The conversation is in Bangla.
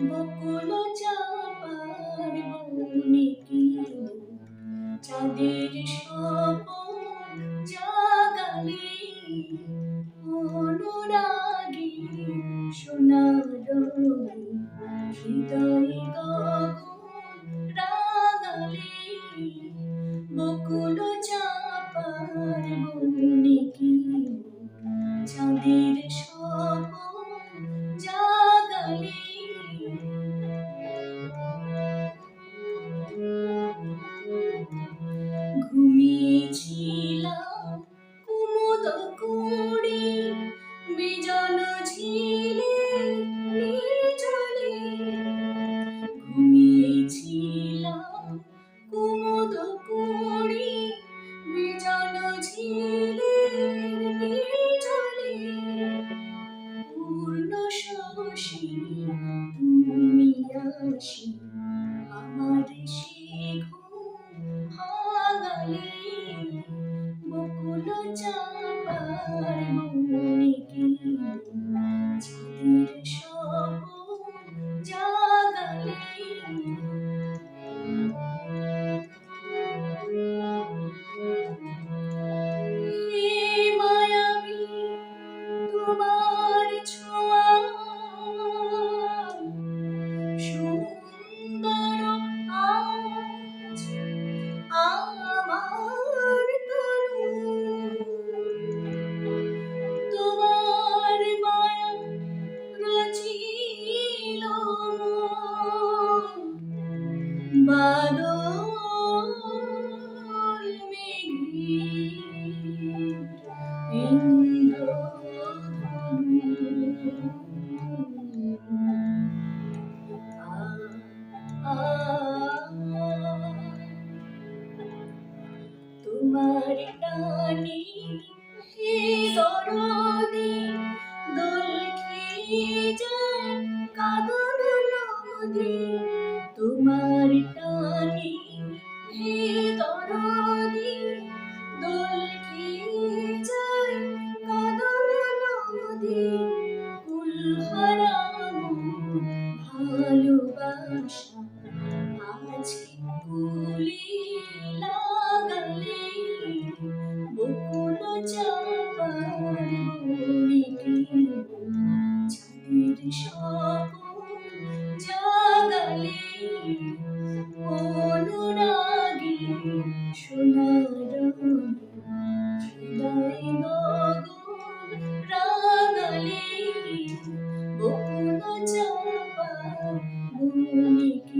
বকুল চাপার বনে কি চাঁদের স্বপন জাগালে অনুরাগী সোনার হৃদয়ে গগন রাঙালে বকুল চাপার বনে কি চাঁদের স্বপন জাগালে ঘুমিয়েছিলাম কুমুদ করে বিজন ঝিলে নির্জনে ঘুমিয়েছিলাম কুমুদ করে বিজন ঝিলে নির্জনে পূর্ণ শশী তুমি আসি আমার সে ঘুম ভাঙালে বকুল চাপার বনে কি চাঁদের স্বপন জাগালে হে মায়াবী তোমার ছোঁয়া সুন্দর আজ আমার তনু তোমার মায়া রচিল বাদল মেঘে তোমার টানে হে দরদে দোল খেয়ে যায় কাঁদন নদী তোমার টানে হে দরদে দোল খেয়ে যায় কাঁদন নদী কুলহারা ভালোবাসা আজকে কুলে লাগালে বকুল চাপার বনে কি চাঁদের স্বপন জাগালে অনুরাগী সোনার হৃদয়ে গগন রাঙালে বকুল চাপার বনে কি